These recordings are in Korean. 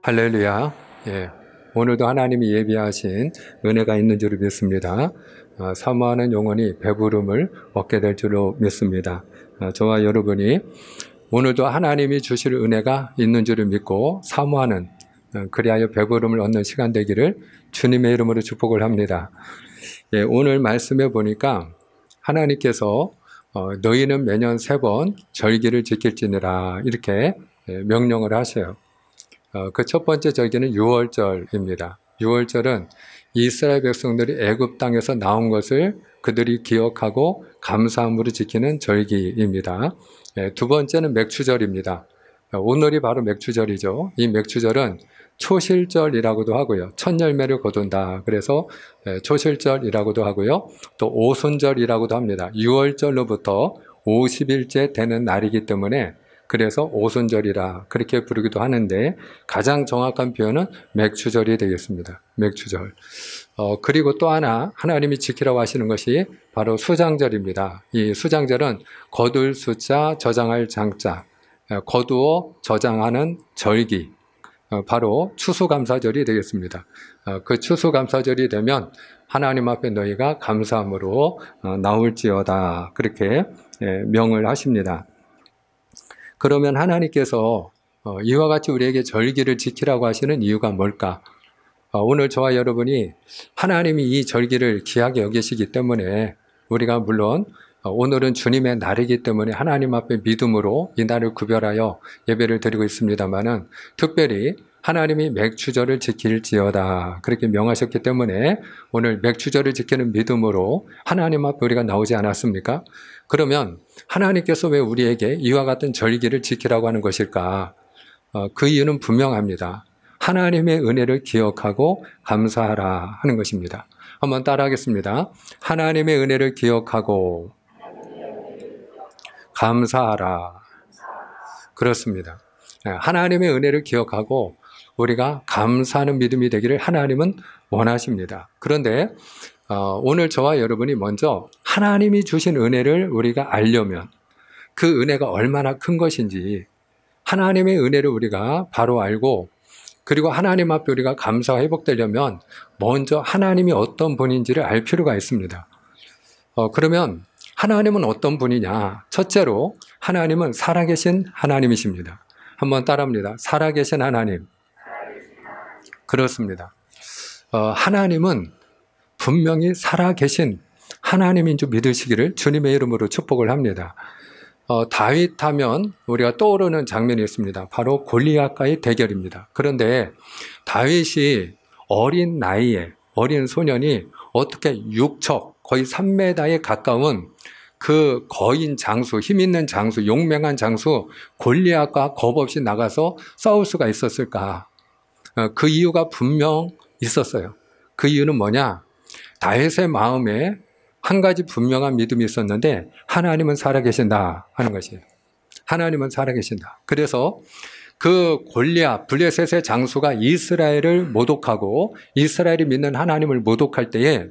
할렐루야. 예. 오늘도 하나님이 예비하신 은혜가 있는 줄을 믿습니다. 사모하는 영혼이 배부름을 얻게 될 줄로 믿습니다. 저와 여러분이 오늘도 하나님이 주실 은혜가 있는 줄을 믿고 사모하는, 그리하여 배부름을 얻는 시간 되기를 주님의 이름으로 축복을 합니다. 예, 오늘 말씀해 보니까 하나님께서 너희는 매년 3번 절기를 지킬지니라 이렇게 명령을 하셔요. 그 첫 번째 절기는 유월절입니다. 유월절은 이스라엘 백성들이 애굽 땅에서 나온 것을 그들이 기억하고 감사함으로 지키는 절기입니다. 두 번째는 맥추절입니다. 오늘이 바로 맥추절이죠. 이 맥추절은 초실절이라고도 하고요. 첫 열매를 거둔다. 그래서 초실절이라고도 하고요. 또 오순절이라고도 합니다. 유월절로부터 50일째 되는 날이기 때문에 그래서 오순절이라 그렇게 부르기도 하는데 가장 정확한 표현은 맥추절이 되겠습니다. 맥추절. 그리고 또 하나 하나님이 지키라고 하시는 것이 바로 수장절입니다. 이 수장절은 거둘 숫자, 저장할 장자, 거두어 저장하는 절기, 바로 추수감사절이 되겠습니다. 그 추수감사절이 되면 하나님 앞에 너희가 감사함으로 나올지어다 그렇게 명을 하십니다. 그러면 하나님께서 이와 같이 우리에게 절기를 지키라고 하시는 이유가 뭘까? 오늘 저와 여러분이 하나님이 이 절기를 귀하게 여기시기 때문에 우리가 물론 오늘은 주님의 날이기 때문에 하나님 앞에 믿음으로 이 날을 구별하여 예배를 드리고 있습니다만은 특별히 하나님이 맥추절을 지킬지어다 그렇게 명하셨기 때문에 오늘 맥추절을 지키는 믿음으로 하나님 앞에 우리가 나오지 않았습니까? 그러면 하나님께서 왜 우리에게 이와 같은 절기를 지키라고 하는 것일까? 그 이유는 분명합니다. 하나님의 은혜를 기억하고 감사하라 하는 것입니다. 한번 따라하겠습니다. 하나님의 은혜를 기억하고 감사하라. 그렇습니다. 하나님의 은혜를 기억하고 우리가 감사하는 믿음이 되기를 하나님은 원하십니다. 그런데 오늘 저와 여러분이 먼저 하나님이 주신 은혜를 우리가 알려면 그 은혜가 얼마나 큰 것인지 하나님의 은혜를 우리가 바로 알고 그리고 하나님 앞에 우리가 감사가 회복되려면 먼저 하나님이 어떤 분인지를 알 필요가 있습니다. 그러면 하나님은 어떤 분이냐? 첫째로 하나님은 살아계신 하나님이십니다. 한번 따라합니다. 살아계신 하나님. 그렇습니다. 하나님은 분명히 살아계신 하나님인 줄 믿으시기를 주님의 이름으로 축복을 합니다. 다윗 하면 우리가 떠오르는 장면이 있습니다. 바로 골리앗과의 대결입니다. 그런데 다윗이 어린 나이에 어린 소년이 어떻게 6척 거의 3m에 가까운 그 거인 장수, 힘 있는 장수, 용맹한 장수 골리앗과 겁없이 나가서 싸울 수가 있었을까? 그 이유가 분명 있었어요. 그 이유는 뭐냐? 다윗의 마음에 한 가지 분명한 믿음이 있었는데 하나님은 살아계신다 하는 것이에요. 하나님은 살아계신다. 그래서 그 골리앗, 블레셋의 장수가 이스라엘을 모독하고 이스라엘이 믿는 하나님을 모독할 때에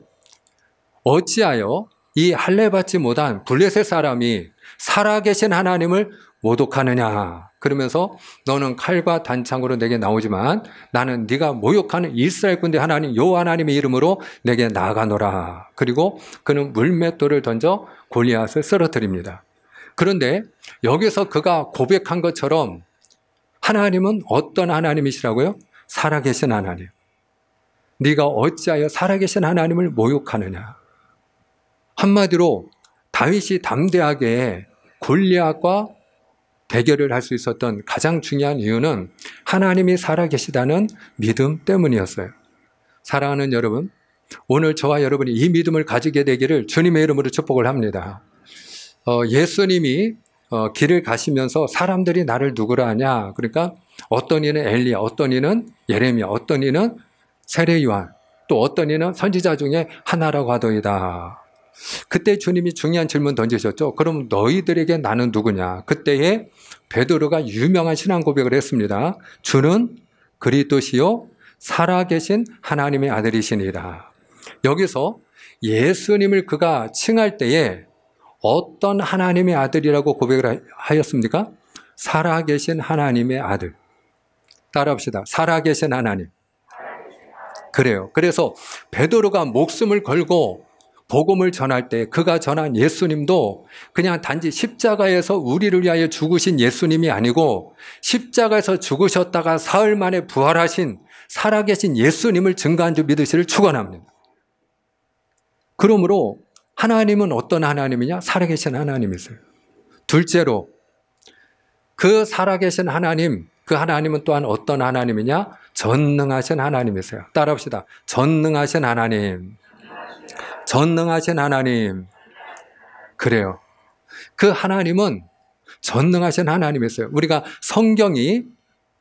어찌하여 이 할례받지 못한 블레셋 사람이 살아계신 하나님을 모독하느냐. 그러면서 너는 칼과 단창으로 내게 나오지만 나는 네가 모욕하는 이스라엘 군대 하나님 여호와 하나님의 이름으로 내게 나아가노라. 그리고 그는 물맷돌을 던져 골리앗을 쓰러뜨립니다. 그런데 여기서 그가 고백한 것처럼 하나님은 어떤 하나님이시라고요? 살아계신 하나님. 네가 어찌하여 살아계신 하나님을 모욕하느냐. 한마디로 다윗이 담대하게 골리앗과 대결을 할 수 있었던 가장 중요한 이유는 하나님이 살아계시다는 믿음 때문이었어요. 사랑하는 여러분, 오늘 저와 여러분이 이 믿음을 가지게 되기를 주님의 이름으로 축복을 합니다. 예수님이 길을 가시면서 사람들이 나를 누구라 하냐? 그러니까 어떤 이는 엘리야, 어떤 이는 예레미야, 어떤 이는 세례 요한, 또 어떤 이는 선지자 중에 하나라고 하더이다. 그때 주님이 중요한 질문 던지셨죠. 그럼 너희들에게 나는 누구냐? 그때에 베드로가 유명한 신앙 고백을 했습니다. 주는 그리스도시요 살아계신 하나님의 아들이시니라. 여기서 예수님을 그가 칭할 때에 어떤 하나님의 아들이라고 고백을 하였습니까? 살아계신 하나님의 아들. 따라합시다. 살아계신 하나님. 그래요. 그래서 베드로가 목숨을 걸고 복음을 전할 때 그가 전한 예수님도 그냥 단지 십자가에서 우리를 위하여 죽으신 예수님이 아니고 십자가에서 죽으셨다가 사흘 만에 부활하신 살아계신 예수님을 증거한 줄 믿으시를 축원합니다. 그러므로 하나님은 어떤 하나님이냐? 살아계신 하나님이세요. 둘째로 그 살아계신 하나님, 그 하나님은 또한 어떤 하나님이냐? 전능하신 하나님이세요. 따라합시다. 전능하신 하나님. 전능하신 하나님. 그래요. 그 하나님은 전능하신 하나님이세요. 우리가 성경이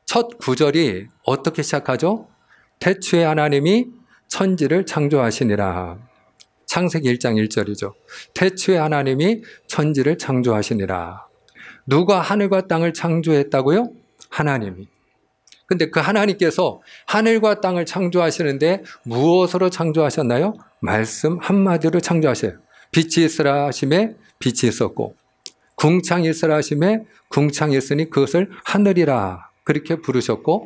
첫 구절이 어떻게 시작하죠? 태초에 하나님이 천지를 창조하시니라. 창세기 1장 1절이죠. 태초에 하나님이 천지를 창조하시니라. 누가 하늘과 땅을 창조했다고요? 하나님이. 근데 그 하나님께서 하늘과 땅을 창조하시는데 무엇으로 창조하셨나요? 말씀 한마디로 창조하셔요. 빛이 있으라 하심에 빛이 있었고 궁창이 있으라 하심에 궁창이 있으니 그것을 하늘이라 그렇게 부르셨고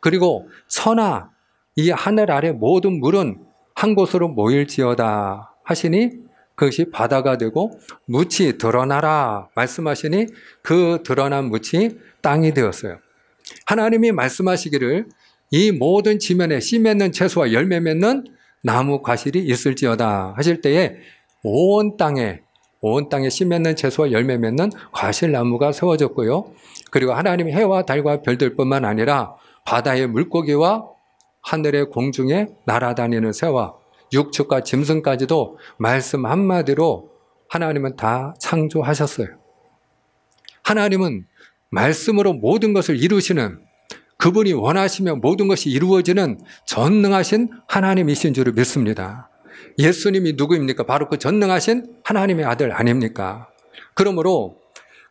그리고 천하 이 하늘 아래 모든 물은 한 곳으로 모일지어다 하시니 그것이 바다가 되고 묻이 드러나라 말씀하시니 그 드러난 묻이 땅이 되었어요. 하나님이 말씀하시기를 이 모든 지면에 씨 맺는 채소와 열매 맺는 나무 과실이 있을지어다 하실 때에 온 땅에 씨 맺는 채소와 열매 맺는 과실나무가 세워졌고요. 그리고 하나님이 해와 달과 별들뿐만 아니라 바다의 물고기와 하늘의 공중에 날아다니는 새와 육축과 짐승까지도 말씀 한마디로 하나님은 다 창조하셨어요. 하나님은 말씀으로 모든 것을 이루시는 그분이 원하시면 모든 것이 이루어지는 전능하신 하나님이신 줄을 믿습니다. 예수님이 누구입니까? 바로 그 전능하신 하나님의 아들 아닙니까? 그러므로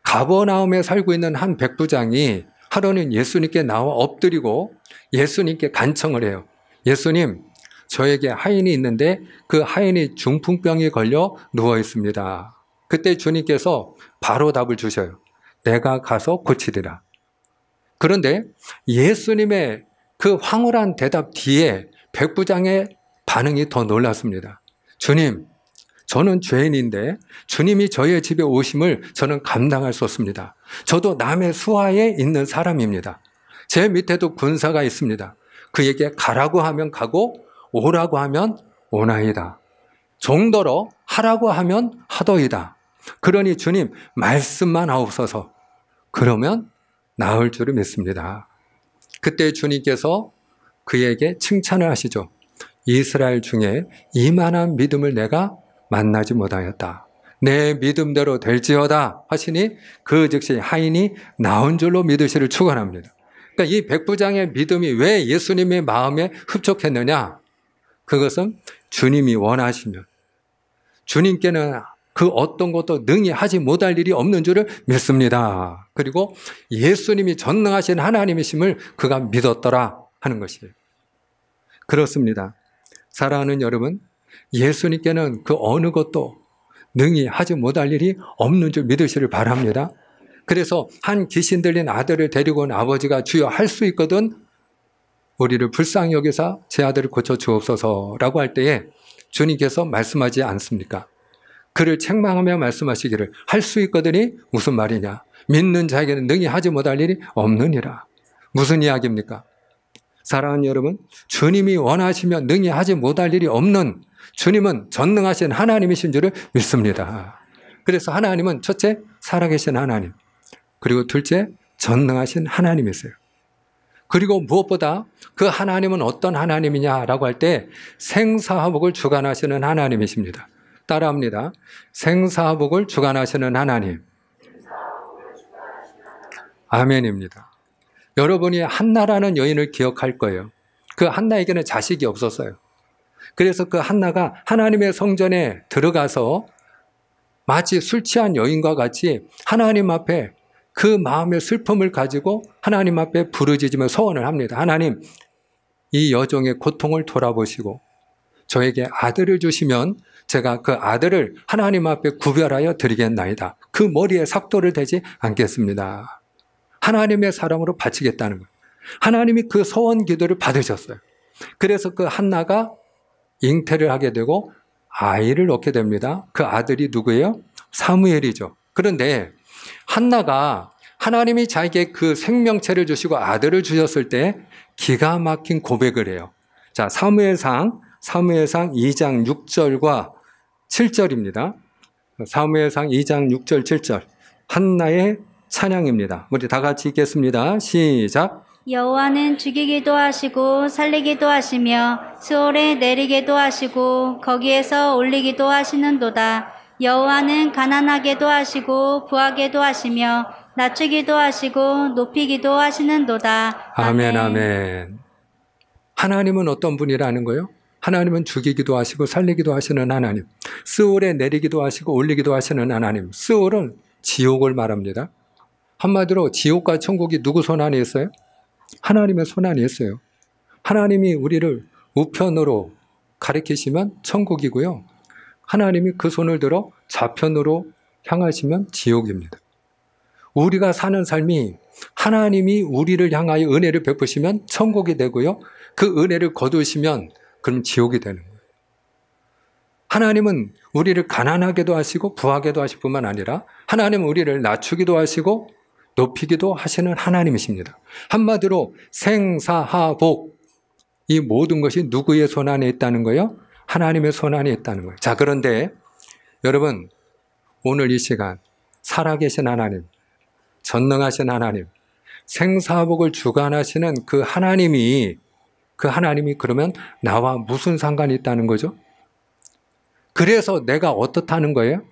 가버나움에 살고 있는 한 백부장이 하루는 예수님께 나와 엎드리고 예수님께 간청을 해요. 예수님, 저에게 하인이 있는데 그 하인이 중풍병에 걸려 누워 있습니다. 그때 주님께서 바로 답을 주셔요. 내가 가서 고치리라. 그런데 예수님의 그 황홀한 대답 뒤에 백부장의 반응이 더 놀랐습니다. 주님, 저는 죄인인데 주님이 저의 집에 오심을 저는 감당할 수 없습니다. 저도 남의 수하에 있는 사람입니다. 제 밑에도 군사가 있습니다. 그에게 가라고 하면 가고 오라고 하면 오나이다. 종더러 하라고 하면 하더이다. 그러니 주님 말씀만 하옵소서. 그러면 나을 줄을 믿습니다. 그때 주님께서 그에게 칭찬을 하시죠. 이스라엘 중에 이만한 믿음을 내가 만나지 못하였다. 내 믿음대로 될지어다 하시니 그 즉시 하인이 나은 줄로 믿으시를 축원합니다. 그러니까 이 백부장의 믿음이 왜 예수님의 마음에 흡족했느냐? 그것은 주님이 원하시면 주님께는 그 어떤 것도 능히 하지 못할 일이 없는 줄을 믿습니다. 그리고 예수님이 전능하신 하나님이심을 그가 믿었더라 하는 것이에요. 그렇습니다. 사랑하는 여러분, 예수님께는 그 어느 것도 능히 하지 못할 일이 없는 줄 믿으시를 바랍니다. 그래서 한 귀신 들린 아들을 데리고 온 아버지가 주여 할 수 있거든 우리를 불쌍히 여기사 제 아들을 고쳐 주옵소서라고 할 때에 주님께서 말씀하지 않습니까? 그를 책망하며 말씀하시기를 할 수 있거든이 무슨 말이냐? 믿는 자에게는 능히 하지 못할 일이 없느니라. 무슨 이야기입니까? 사랑하는 여러분, 주님이 원하시면 능히 하지 못할 일이 없는 주님은 전능하신 하나님이신 줄을 믿습니다. 그래서 하나님은 첫째, 살아계신 하나님. 그리고 둘째, 전능하신 하나님이세요. 그리고 무엇보다 그 하나님은 어떤 하나님이냐라고 할 때 생사화복을 주관하시는 하나님이십니다. 따라합니다. 생사화복을 주관하시는 하나님. 아멘입니다. 여러분이 한나라는 여인을 기억할 거예요. 그 한나에게는 자식이 없었어요. 그래서 그 한나가 하나님의 성전에 들어가서 마치 술 취한 여인과 같이 하나님 앞에 그 마음의 슬픔을 가지고 하나님 앞에 부르짖으며 소원을 합니다. 하나님, 이 여종의 고통을 돌아보시고 저에게 아들을 주시면 제가 그 아들을 하나님 앞에 구별하여 드리겠나이다. 그 머리에 삭도를 대지 않겠습니다. 하나님의 사랑으로 바치겠다는 거예요. 하나님이 그 소원 기도를 받으셨어요. 그래서 그 한나가 잉태를 하게 되고 아이를 얻게 됩니다. 그 아들이 누구예요? 사무엘이죠. 그런데 한나가 하나님이 자기에게 그 생명체를 주시고 아들을 주셨을 때 기가 막힌 고백을 해요. 자, 사무엘상 2장 6절과 7절입니다. 사무엘상 2장 6절 7절 한나의 찬양입니다. 우리 다 같이 읽겠습니다. 시작. 여호와는 죽이기도 하시고 살리기도 하시며 스올에 내리기도 하시고 거기에서 올리기도 하시는도다. 여호와는 가난하게도 하시고 부하게도 하시며 낮추기도 하시고 높이기도 하시는도다. 아멘, 아멘. 하나님은 어떤 분이라는 거예요? 하나님은 죽이기도 하시고 살리기도 하시는 하나님. 스올에 내리기도 하시고 올리기도 하시는 하나님. 스올은 지옥을 말합니다. 한마디로 지옥과 천국이 누구 손 안에 있어요? 하나님의 손 안에 있어요. 하나님이 우리를 우편으로 가리키시면 천국이고요. 하나님이 그 손을 들어 좌편으로 향하시면 지옥입니다. 우리가 사는 삶이 하나님이 우리를 향하여 은혜를 베푸시면 천국이 되고요. 그 은혜를 거두시면 그럼 지옥이 되는 거예요. 하나님은 우리를 가난하게도 하시고 부하게도 하실 뿐만 아니라 하나님은 우리를 낮추기도 하시고 높이기도 하시는 하나님이십니다. 한마디로 생사하복 이 모든 것이 누구의 손 안에 있다는 거예요? 하나님의 손 안에 있다는 거예요. 자, 그런데 여러분 오늘 이 시간 살아계신 하나님, 전능하신 하나님, 생사복을 주관하시는 그 하나님이 그러면 나와 무슨 상관이 있다는 거죠? 그래서 내가 어떻다는 거예요?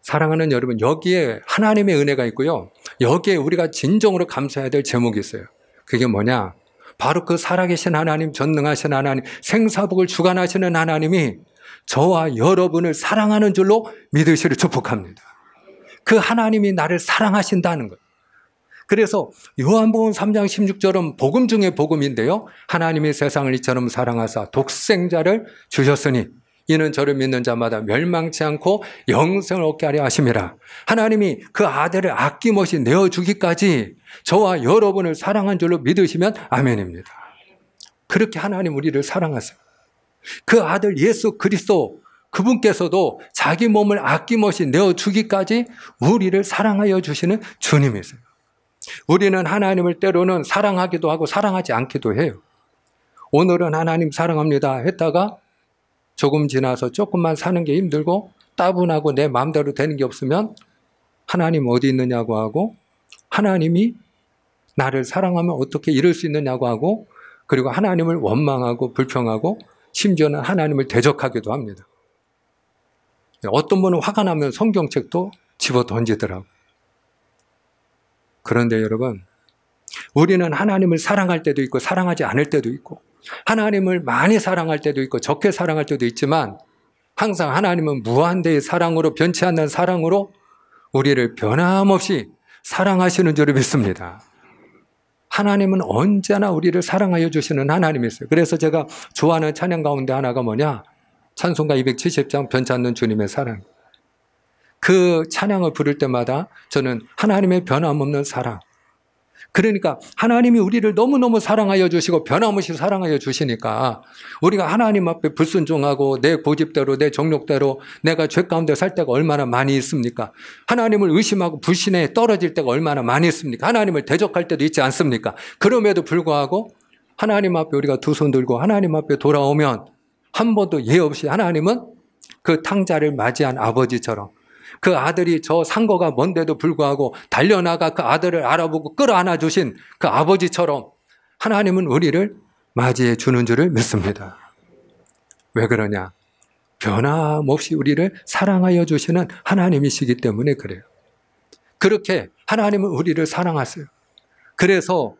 사랑하는 여러분, 여기에 하나님의 은혜가 있고요. 여기에 우리가 진정으로 감사해야 될 제목이 있어요. 그게 뭐냐? 바로 그 살아계신 하나님, 전능하신 하나님, 생사복을 주관하시는 하나님이 저와 여러분을 사랑하는 줄로 믿으시를 축복합니다. 그 하나님이 나를 사랑하신다는 거예요. 그래서 요한복음 3장 16절은 복음 중에 복음인데요. 하나님이 세상을 이처럼 사랑하사 독생자를 주셨으니 이는 저를 믿는 자마다 멸망치 않고 영생을 얻게 하려 하심이라. 하나님이 그 아들을 아낌없이 내어주기까지 저와 여러분을 사랑한 줄로 믿으시면 아멘입니다. 그렇게 하나님 우리를 사랑하세요. 그 아들 예수 그리스도 그분께서도 자기 몸을 아낌없이 내어주기까지 우리를 사랑하여 주시는 주님이세요. 우리는 하나님을 때로는 사랑하기도 하고 사랑하지 않기도 해요. 오늘은 하나님 사랑합니다 했다가 조금 지나서 조금만 사는 게 힘들고 따분하고 내 마음대로 되는 게 없으면 하나님 어디 있느냐고 하고 하나님이 나를 사랑하면 어떻게 이럴 수 있느냐고 하고 그리고 하나님을 원망하고 불평하고 심지어는 하나님을 대적하기도 합니다. 어떤 분은 화가 나면 성경책도 집어 던지더라고요. 그런데 여러분, 우리는 하나님을 사랑할 때도 있고 사랑하지 않을 때도 있고 하나님을 많이 사랑할 때도 있고 적게 사랑할 때도 있지만 항상 하나님은 무한대의 사랑으로 변치 않는 사랑으로 우리를 변함없이 사랑하시는 줄을 믿습니다. 하나님은 언제나 우리를 사랑하여 주시는 하나님이세요. 그래서 제가 좋아하는 찬양 가운데 하나가 뭐냐? 찬송가 270장 변치 않는 주님의 사랑. 그 찬양을 부를 때마다 저는 하나님의 변함없는 사랑. 그러니까 하나님이 우리를 너무너무 사랑하여 주시고 변함없이 사랑하여 주시니까 우리가 하나님 앞에 불순종하고 내 고집대로 내 정욕대로 내가 죄 가운데 살 때가 얼마나 많이 있습니까? 하나님을 의심하고 불신에 떨어질 때가 얼마나 많이 있습니까? 하나님을 대적할 때도 있지 않습니까? 그럼에도 불구하고 하나님 앞에 우리가 두 손 들고 하나님 앞에 돌아오면 한 번도 예 없이 하나님은 그 탕자를 맞이한 아버지처럼 그 아들이 저 상거가 먼데도 불구하고 달려나가 그 아들을 알아보고 끌어안아 주신 그 아버지처럼 하나님은 우리를 맞이해 주는 줄을 믿습니다. 왜 그러냐? 변함없이 우리를 사랑하여 주시는 하나님이시기 때문에 그래요. 그렇게 하나님은 우리를 사랑하세요. 그래서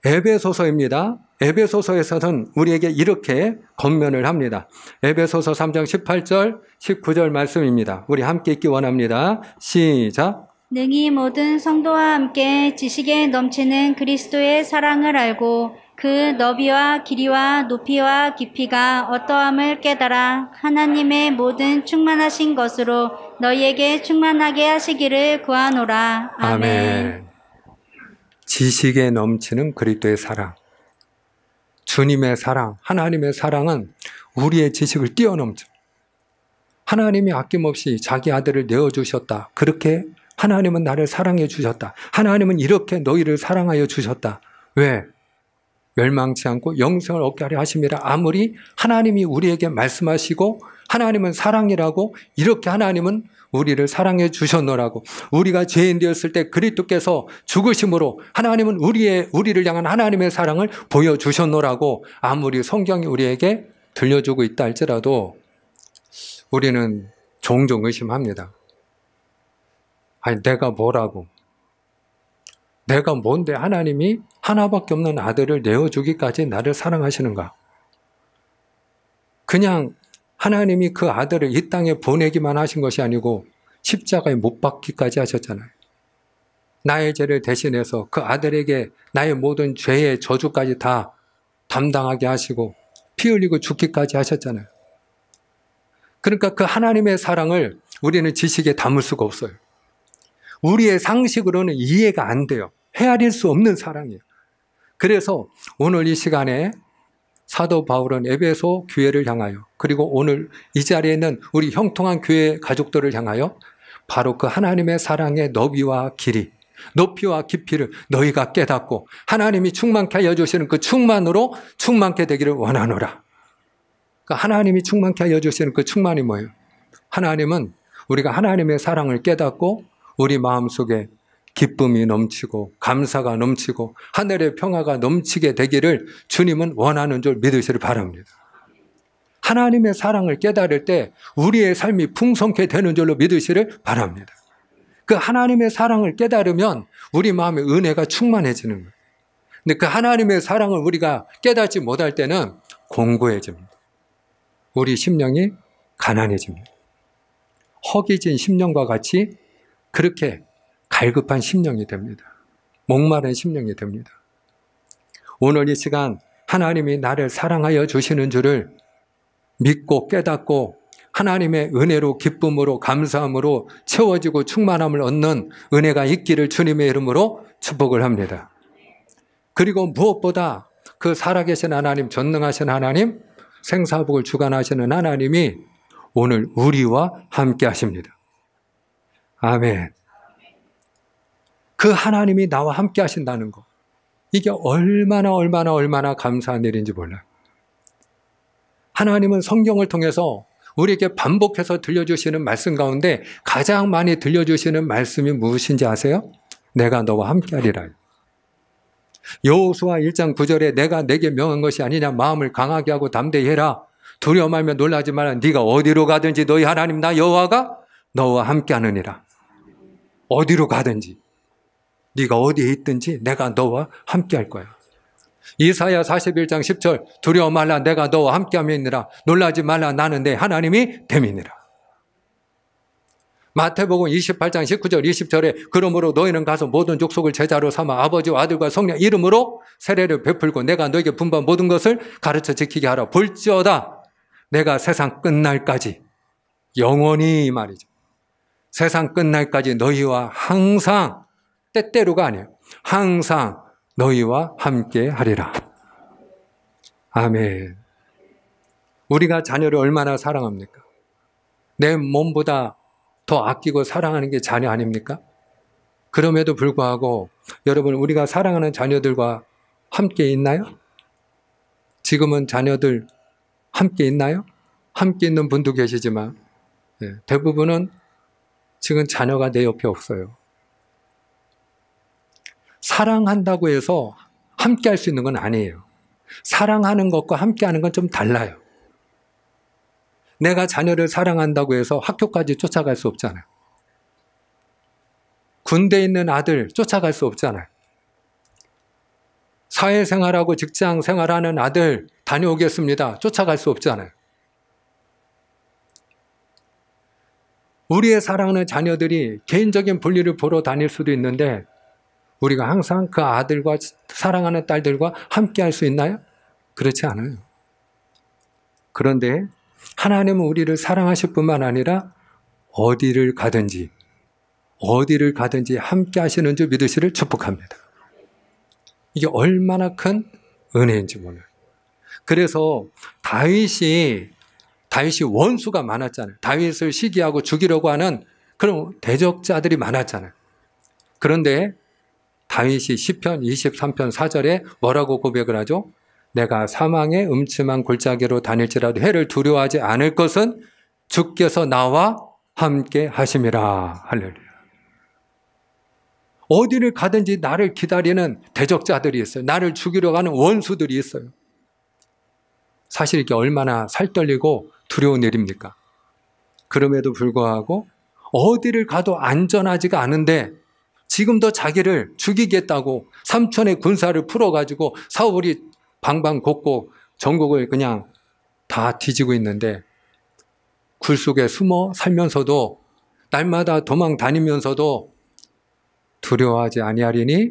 에베소서입니다. 에베소서에서는 우리에게 이렇게 권면을 합니다. 에베소서 3장 18절, 19절 말씀입니다. 우리 함께 읽기 원합니다. 시작. 능히 모든 성도와 함께 지식에 넘치는 그리스도의 사랑을 알고 그 너비와 길이와 높이와 깊이가 어떠함을 깨달아 하나님의 모든 충만하신 것으로 너희에게 충만하게 하시기를 구하노라. 아멘. 지식에 넘치는 그리스도의 사랑. 주님의 사랑, 하나님의 사랑은 우리의 지식을 뛰어넘죠. 하나님이 아낌없이 자기 아들을 내어주셨다. 그렇게 하나님은 나를 사랑해 주셨다. 하나님은 이렇게 너희를 사랑하여 주셨다. 왜? 멸망치 않고 영생을 얻게 하려 하심이라. 아무리 하나님이 우리에게 말씀하시고 하나님은 사랑이라고 이렇게 하나님은 우리를 사랑해 주셨노라고. 우리가 죄인 되었을 때 그리스도께서 죽으심으로 하나님은 우리를 향한 하나님의 사랑을 보여주셨노라고 아무리 성경이 우리에게 들려주고 있다 할지라도 우리는 종종 의심합니다. 아니 내가 뭐라고? 내가 뭔데 하나님이 하나밖에 없는 아들을 내어주기까지 나를 사랑하시는가? 그냥 하나님이 그 아들을 이 땅에 보내기만 하신 것이 아니고 십자가에 못 박기까지 하셨잖아요. 나의 죄를 대신해서 그 아들에게 나의 모든 죄의 저주까지 다 담당하게 하시고 피 흘리고 죽기까지 하셨잖아요. 그러니까 그 하나님의 사랑을 우리는 지식에 담을 수가 없어요. 우리의 상식으로는 이해가 안 돼요. 헤아릴 수 없는 사랑이에요. 그래서 오늘 이 시간에 사도 바울은 에베소 교회를 향하여 그리고 오늘 이 자리에 있는 우리 형통한 교회 가족들을 향하여 바로 그 하나님의 사랑의 너비와 길이, 높이와 깊이를 너희가 깨닫고 하나님이 충만케 하여 주시는 그 충만으로 충만케 되기를 원하노라. 그러니까 하나님이 충만케 하여 주시는 그 충만이 뭐예요? 하나님은 우리가 하나님의 사랑을 깨닫고 우리 마음속에 기쁨이 넘치고 감사가 넘치고 하늘의 평화가 넘치게 되기를 주님은 원하는 줄 믿으시길 바랍니다. 하나님의 사랑을 깨달을 때 우리의 삶이 풍성케 되는 줄로 믿으시길 바랍니다. 그 하나님의 사랑을 깨달으면 우리 마음에 은혜가 충만해지는 거예요. 근데 그 하나님의 사랑을 우리가 깨닫지 못할 때는 공고해집니다. 우리 심령이 가난해집니다. 허기진 심령과 같이 그렇게 갈급한 심령이 됩니다. 목마른 심령이 됩니다. 오늘 이 시간 하나님이 나를 사랑하여 주시는 줄을 믿고 깨닫고 하나님의 은혜로 기쁨으로 감사함으로 채워지고 충만함을 얻는 은혜가 있기를 주님의 이름으로 축복을 합니다. 그리고 무엇보다 그 살아계신 하나님, 전능하신 하나님, 생사복을 주관하시는 하나님이 오늘 우리와 함께 하십니다. 아멘. 그 하나님이 나와 함께 하신다는 거. 이게 얼마나 감사한 일인지 몰라요. 하나님은 성경을 통해서 우리에게 반복해서 들려주시는 말씀 가운데 가장 많이 들려주시는 말씀이 무엇인지 아세요? 내가 너와 함께 하리라. 여호수아 1장 9절에 내가 내게 명한 것이 아니냐 마음을 강하게 하고 담대히 해라. 두려워 말며 놀라지 마라. 네가 어디로 가든지 너희 하나님 나 여호와가 너와 함께 하느니라. 어디로 가든지 네가 어디에 있든지 내가 너와 함께 할 거야. 이사야 41장 10절 두려워 말라 내가 너와 함께하며 있느라 놀라지 말라 나는 내 하나님이 됨이니라. 마태복음 28장 19절 20절에 그러므로 너희는 가서 모든 족속을 제자로 삼아 아버지와 아들과 성령 이름으로 세례를 베풀고 내가 너에게 분부한 모든 것을 가르쳐 지키게 하라. 볼지어다 내가 세상 끝날까지 영원히 이 말이죠. 세상 끝날까지 너희와 항상 때때로가 아니에요. 항상 너희와 함께 하리라. 아멘. 우리가 자녀를 얼마나 사랑합니까? 내 몸보다 더 아끼고 사랑하는 게 자녀 아닙니까? 그럼에도 불구하고 여러분 우리가 사랑하는 자녀들과 함께 있나요? 지금은 자녀들 함께 있나요? 함께 있는 분도 계시지만 대부분은 지금 자녀가 내 옆에 없어요. 사랑한다고 해서 함께 할 수 있는 건 아니에요. 사랑하는 것과 함께 하는 건 좀 달라요. 내가 자녀를 사랑한다고 해서 학교까지 쫓아갈 수 없잖아요. 군대에 있는 아들 쫓아갈 수 없잖아요. 사회생활하고 직장생활하는 아들 다녀오겠습니다. 쫓아갈 수 없잖아요. 우리의 사랑하는 자녀들이 개인적인 볼일을 보러 다닐 수도 있는데 우리가 항상 그 아들과 사랑하는 딸들과 함께 할 수 있나요? 그렇지 않아요. 그런데 하나님은 우리를 사랑하실 뿐만 아니라 어디를 가든지 함께 하시는 줄 믿으시를 축복합니다. 이게 얼마나 큰 은혜인지 몰라요. 그래서 다윗이 원수가 많았잖아요. 다윗을 시기하고 죽이려고 하는 그런 대적자들이 많았잖아요. 그런데 다윗이 시편 23편 4절에 뭐라고 고백을 하죠? 내가 사망의 음침한 골짜기로 다닐지라도 해를 두려워하지 않을 것은 주께서 나와 함께 하심이라. 할렐루야. 어디를 가든지 나를 기다리는 대적자들이 있어요. 나를 죽이려고 하는 원수들이 있어요. 사실 이게 얼마나 살떨리고 두려운 일입니까? 그럼에도 불구하고 어디를 가도 안전하지가 않은데 지금도 자기를 죽이겠다고 삼천의 군사를 풀어가지고 사울이 방방곡곡 전국을 그냥 다 뒤지고 있는데 굴 속에 숨어 살면서도 날마다 도망 다니면서도 두려워하지 아니하리니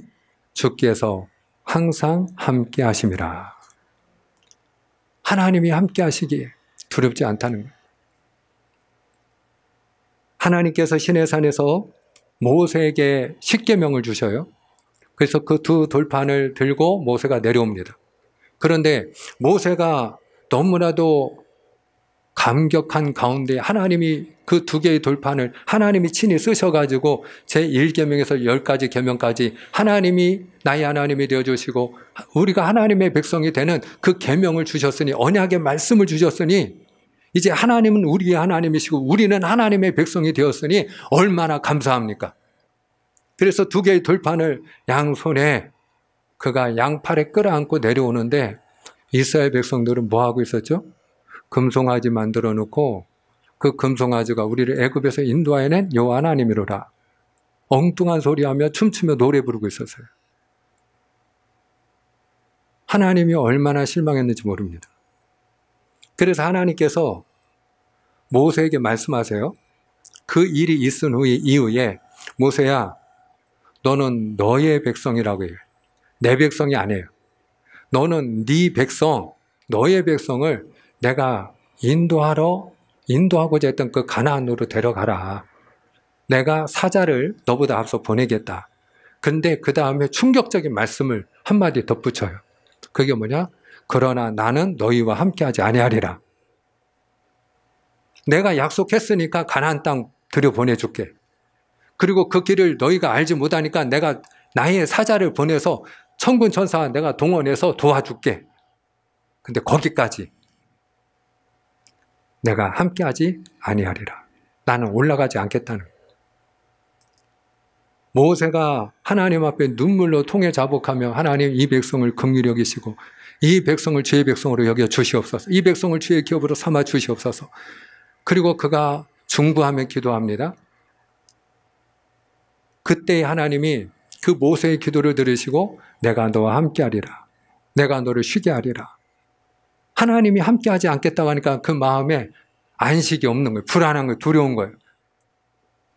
주께서 항상 함께 하심이라. 하나님이 함께 하시기에 두렵지 않다는 거예요. 하나님께서 시내산에서 모세에게 십계명을 주셔요. 그래서 그 두 돌판을 들고 모세가 내려옵니다. 그런데 모세가 너무나도 감격한 가운데 하나님이 그 두 개의 돌판을 하나님이 친히 쓰셔가지고 제1계명에서 10가지 계명까지 하나님이 나의 하나님이 되어주시고 우리가 하나님의 백성이 되는 그 계명을 주셨으니 언약의 말씀을 주셨으니 이제 하나님은 우리의 하나님이시고 우리는 하나님의 백성이 되었으니 얼마나 감사합니까? 그래서 두 개의 돌판을 양손에 그가 양팔에 끌어안고 내려오는데 이스라엘 백성들은 뭐 하고 있었죠? 금송아지 만들어 놓고 그 금송아지가 우리를 애굽에서 인도하여낸 여호와 하나님이로라. 엉뚱한 소리하며 춤추며 노래 부르고 있었어요. 하나님이 얼마나 실망했는지 모릅니다. 그래서 하나님께서 모세에게 말씀하세요. 그 일이 있은 이후에 모세야 너는 너의 백성이라고 해요. 내 백성이 아니에요. 너는 네 백성, 너의 백성을 내가 인도하고자 했던 그 가나안으로 데려가라. 내가 사자를 너보다 앞서 보내겠다. 근데 그 다음에 충격적인 말씀을 한마디 덧붙여요. 그게 뭐냐? 그러나 나는 너희와 함께하지 아니하리라. 내가 약속했으니까 가나안 땅 들여보내줄게. 그리고 그 길을 너희가 알지 못하니까 내가 나의 사자를 보내서 천군 천사 내가 동원해서 도와줄게. 근데 거기까지 내가 함께하지 아니하리라. 나는 올라가지 않겠다는 거예요. 모세가 하나님 앞에 눈물로 통해 자복하며 하나님 이 백성을 긍휼히 여기시고 이 백성을 주의 백성으로 여겨 주시옵소서. 이 백성을 주의 기업으로 삼아 주시옵소서. 그리고 그가 중부하며 기도합니다. 그때 하나님이 그 모세의 기도를 들으시고 내가 너와 함께하리라. 내가 너를 쉬게 하리라. 하나님이 함께하지 않겠다고 하니까 그 마음에 안식이 없는 거예요. 불안한 거예요. 두려운 거예요.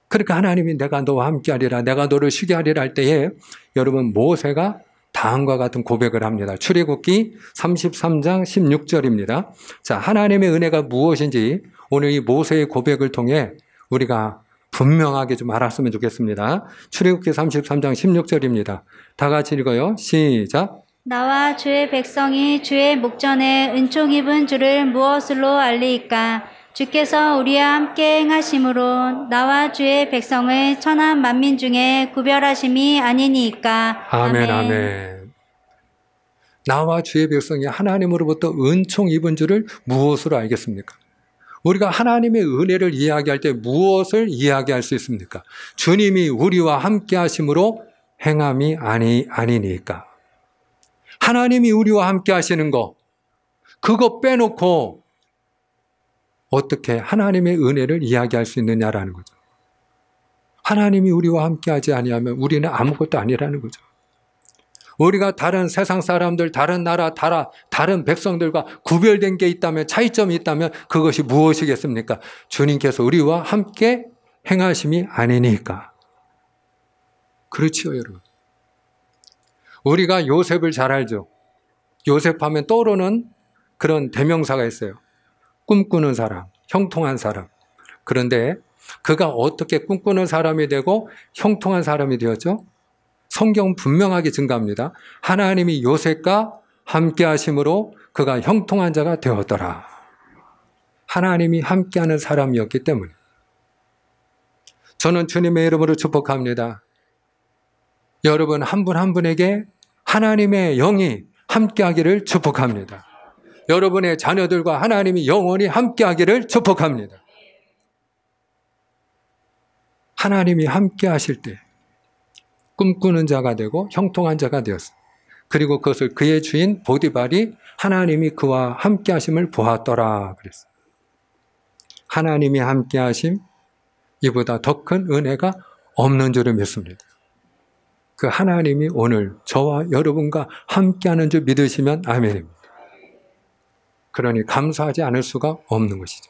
그러니까 하나님이 내가 너와 함께하리라. 내가 너를 쉬게 하리라 할 때에 여러분 모세가 다음과 같은 고백을 합니다. 출애굽기 33장 16절입니다. 자, 하나님의 은혜가 무엇인지 오늘 이 모세의 고백을 통해 우리가 분명하게 좀 알았으면 좋겠습니다. 출애굽기 33장 16절입니다. 다 같이 읽어요. 시작. 나와 주의 백성이 주의 목전에 은총 입은 줄을 무엇으로 알리이까? 주께서 우리와 함께 행하심으로 나와 주의 백성을 천한 만민 중에 구별하심이 아니니까. 아멘, 아멘. 나와 주의 백성이 하나님으로부터 은총 입은 줄을 무엇으로 알겠습니까? 우리가 하나님의 은혜를 이야기할 때 무엇을 이야기할 수 있습니까? 주님이 우리와 함께 하심으로 행함이 아니니까. 하나님이 우리와 함께 하시는 거, 그거 빼놓고 어떻게 하나님의 은혜를 이야기할 수 있느냐라는 거죠. 하나님이 우리와 함께 하지 아니하면 우리는 아무것도 아니라는 거죠. 우리가 다른 세상 사람들, 다른 나라, 다른 백성들과 구별된 게 있다면, 차이점이 있다면 그것이 무엇이겠습니까? 주님께서 우리와 함께 행하심이 아니니까. 그렇지요, 여러분. 우리가 요셉을 잘 알죠. 요셉 하면 떠오르는 그런 대명사가 있어요. 꿈꾸는 사람, 형통한 사람. 그런데 그가 어떻게 꿈꾸는 사람이 되고 형통한 사람이 되었죠? 성경 분명하게 증가합니다. 하나님이 요셉과 함께 하심으로 그가 형통한 자가 되었더라. 하나님이 함께하는 사람이었기 때문에. 저는 주님의 이름으로 축복합니다. 여러분 한 분 한 분에게 하나님의 영이 함께하기를 축복합니다. 여러분의 자녀들과 하나님이 영원히 함께하기를 축복합니다. 하나님이 함께하실 때 꿈꾸는 자가 되고 형통한 자가 되었습니다. 그리고 그것을 그의 주인 보디발이 하나님이 그와 함께하심을 보았더라 그랬어요. 하나님이 함께하심, 이보다 더 큰 은혜가 없는 줄을 믿습니다. 그 하나님이 오늘 저와 여러분과 함께하는 줄 믿으시면 아멘입니다. 그러니 감사하지 않을 수가 없는 것이죠.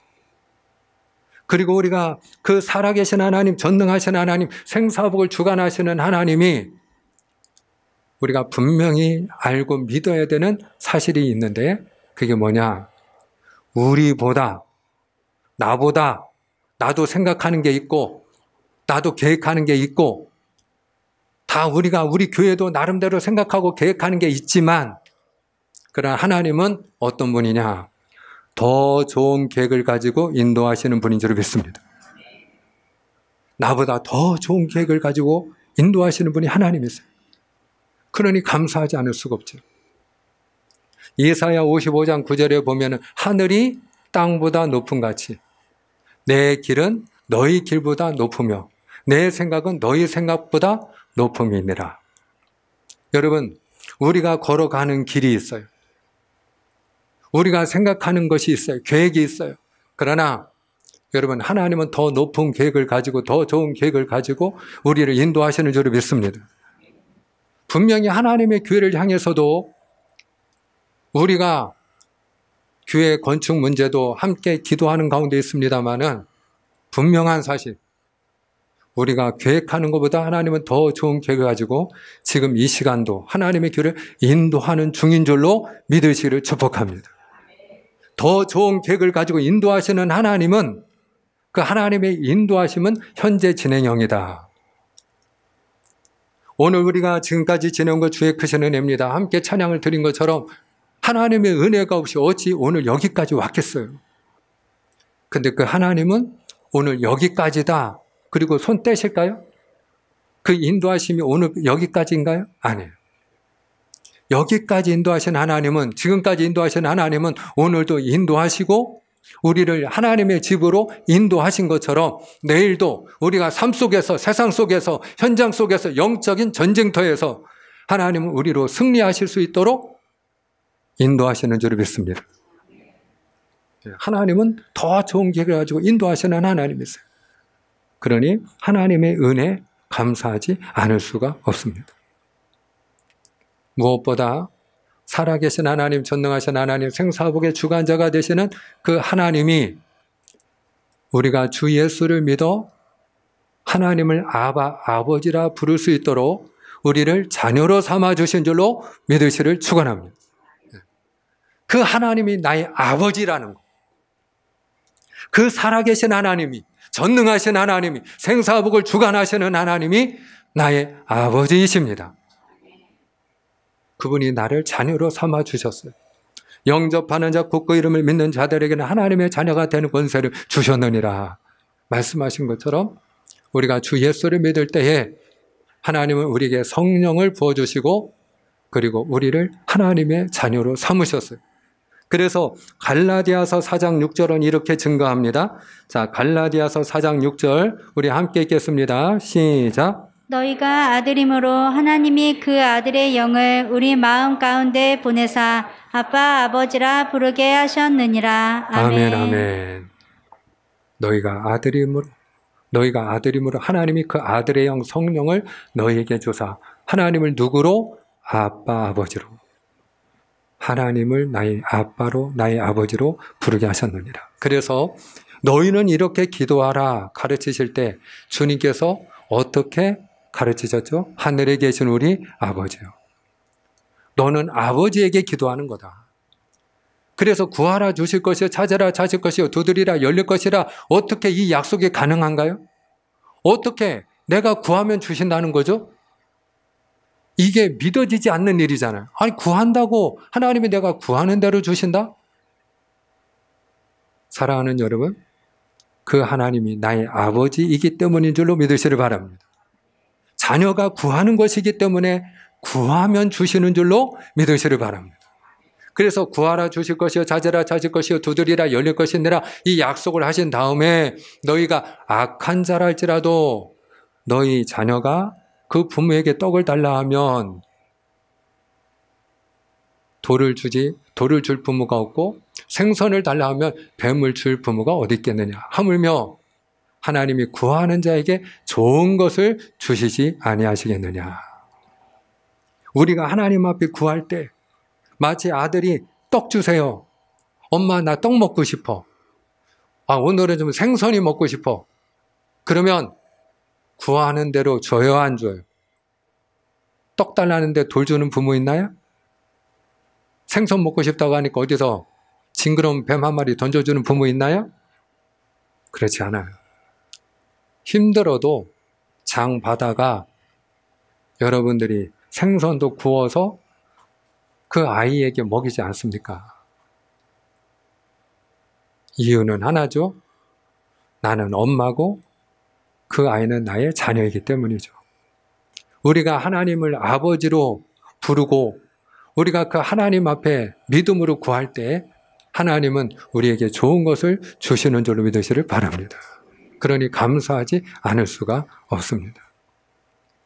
그리고 우리가 그 살아계신 하나님, 전능하신 하나님, 생사복을 주관하시는 하나님이 우리가 분명히 알고 믿어야 되는 사실이 있는데 그게 뭐냐? 우리보다, 나보다, 나도 생각하는 게 있고 나도 계획하는 게 있고 다 우리 교회도 나름대로 생각하고 계획하는 게 있지만 그러나 하나님은 어떤 분이냐? 더 좋은 계획을 가지고 인도하시는 분인 줄 믿습니다. 나보다 더 좋은 계획을 가지고 인도하시는 분이 하나님이세요. 그러니 감사하지 않을 수가 없죠. 예사야 55장 9절에 보면 하늘이 땅보다 높은 같이 내 길은 너희 길보다 높으며 내 생각은 너희 생각보다 높음이니라. 여러분, 우리가 걸어가는 길이 있어요. 우리가 생각하는 것이 있어요. 계획이 있어요. 그러나 여러분, 하나님은 더 높은 계획을 가지고 더 좋은 계획을 가지고 우리를 인도하시는 줄을 믿습니다. 분명히 하나님의 교회를 향해서도 우리가 교회 건축 문제도 함께 기도하는 가운데 있습니다만은 분명한 사실, 우리가 계획하는 것보다 하나님은 더 좋은 계획을 가지고 지금 이 시간도 하나님의 교회를 인도하는 중인 줄로 믿으시기를 축복합니다. 더 좋은 계획을 가지고 인도하시는 하나님은 그 하나님의 인도하심은 현재 진행형이다. 오늘 우리가 지금까지 지내온 것 주의 크신 은혜입니다. 함께 찬양을 드린 것처럼 하나님의 은혜가 없이 어찌 오늘 여기까지 왔겠어요. 근데 그 하나님은 오늘 여기까지다. 그리고 손 떼실까요? 그 인도하심이 오늘 여기까지인가요? 아니에요. 여기까지 인도하신 하나님은, 지금까지 인도하신 하나님은 오늘도 인도하시고 우리를 하나님의 집으로 인도하신 것처럼 내일도 우리가 삶 속에서, 세상 속에서, 현장 속에서, 영적인 전쟁터에서 하나님은 우리로 승리하실 수 있도록 인도하시는 줄 믿습니다. 하나님은 더 좋은 계획을 가지고 인도하시는 하나님이세요. 그러니 하나님의 은혜 감사하지 않을 수가 없습니다. 무엇보다 살아계신 하나님, 전능하신 하나님, 생사복의 주관자가 되시는 그 하나님이 우리가 주 예수를 믿어 하나님을 아버지라 부를 수 있도록 우리를 자녀로 삼아주신 줄로 믿으시를 축원합니다. 그 하나님이 나의 아버지라는 것, 그 살아계신 하나님이, 전능하신 하나님이, 생사복을 주관하시는 하나님이 나의 아버지이십니다. 그분이 나를 자녀로 삼아주셨어요. 영접하는 자, 곧 그 이름을 믿는 자들에게는 하나님의 자녀가 되는 권세를 주셨느니라 말씀하신 것처럼 우리가 주 예수를 믿을 때에 하나님은 우리에게 성령을 부어주시고 그리고 우리를 하나님의 자녀로 삼으셨어요. 그래서 갈라디아서 4장 6절은 이렇게 증거합니다. 자, 갈라디아서 4장 6절 우리 함께 읽겠습니다. 시작. 너희가 아들임으로 하나님이 그 아들의 영을 우리 마음 가운데 보내사 아빠 아버지라 부르게 하셨느니라. 아멘. 아멘, 아멘. 너희가 아들임으로 하나님이 그 아들의 영 성령을 너희에게 주사 하나님을 누구로? 아빠 아버지로. 하나님을 나의 아빠로 나의 아버지로 부르게 하셨느니라. 그래서 너희는 이렇게 기도하라 가르치실 때 주님께서 어떻게 가르치셨죠? 하늘에 계신 우리 아버지요. 너는 아버지에게 기도하는 거다. 그래서 구하라 주실 것이요, 찾아라 찾을 것이요, 두드리라 열릴 것이라. 어떻게 이 약속이 가능한가요? 어떻게 내가 구하면 주신다는 거죠? 이게 믿어지지 않는 일이잖아요. 아니, 구한다고 하나님이 내가 구하는 대로 주신다? 사랑하는 여러분, 그 하나님이 나의 아버지이기 때문인 줄로 믿으시길 바랍니다. 자녀가 구하는 것이기 때문에 구하면 주시는 줄로 믿으시길 바랍니다. 그래서 구하라 주실 것이요 찾으라 찾을 것이요 두드리라 열릴 것이니라 이 약속을 하신 다음에 너희가 악한 자랄지라도 너희 자녀가 그 부모에게 떡을 달라 하면 돌을 줄 부모가 없고 생선을 달라 하면 뱀을 줄 부모가 어디 있겠느냐 하물며 하나님이 구하는 자에게 좋은 것을 주시지 아니하시겠느냐. 우리가 하나님 앞에 구할 때 마치 아들이 떡 주세요. 엄마 나 떡 먹고 싶어. 오늘은 좀 생선이 먹고 싶어. 그러면 구하는 대로 줘요 안 줘요? 떡 달라는데 돌 주는 부모 있나요? 생선 먹고 싶다고 하니까 어디서 징그러운 뱀 한 마리 던져주는 부모 있나요? 그렇지 않아요. 힘들어도 장 바다가 여러분들이 생선도 구워서 그 아이에게 먹이지 않습니까? 이유는 하나죠. 나는 엄마고 그 아이는 나의 자녀이기 때문이죠. 우리가 하나님을 아버지로 부르고 우리가 그 하나님 앞에 믿음으로 구할 때 하나님은 우리에게 좋은 것을 주시는 줄로 믿으시길 바랍니다. 그러니 감사하지 않을 수가 없습니다.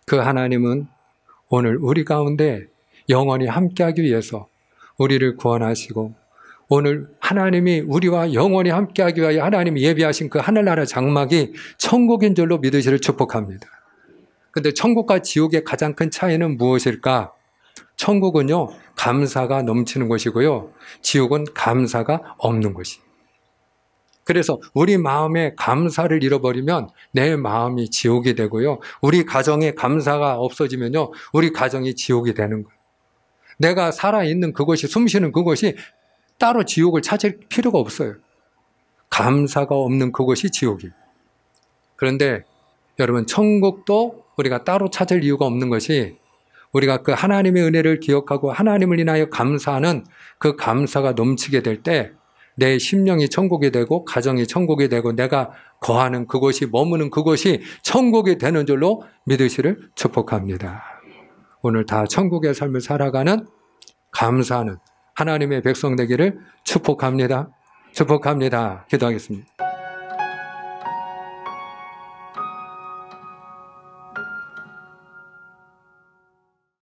그 하나님은 오늘 우리 가운데 영원히 함께하기 위해서 우리를 구원하시고 오늘 하나님이 우리와 영원히 함께하기 위하여 하나님이 예비하신 그 하늘나라 장막이 천국인 줄로 믿으시를 축복합니다. 그런데 천국과 지옥의 가장 큰 차이는 무엇일까? 천국은요, 감사가 넘치는 것이고요. 지옥은 감사가 없는 것이. 그래서 우리 마음에 감사를 잃어버리면 내 마음이 지옥이 되고요. 우리 가정에 감사가 없어지면요. 우리 가정이 지옥이 되는 거예요. 내가 살아있는 그것이, 숨쉬는 그것이 따로 지옥을 찾을 필요가 없어요. 감사가 없는 그것이 지옥이에요. 그런데 여러분, 천국도 우리가 따로 찾을 이유가 없는 것이 우리가 그 하나님의 은혜를 기억하고 하나님을 인하여 감사하는 그 감사가 넘치게 될 때 내 심령이 천국이 되고 가정이 천국이 되고 내가 거하는 그곳이 머무는 그곳이 천국이 되는 줄로 믿으시를 축복합니다. 오늘 다 천국의 삶을 살아가는 감사하는 하나님의 백성 되기를 축복합니다. 축복합니다. 기도하겠습니다.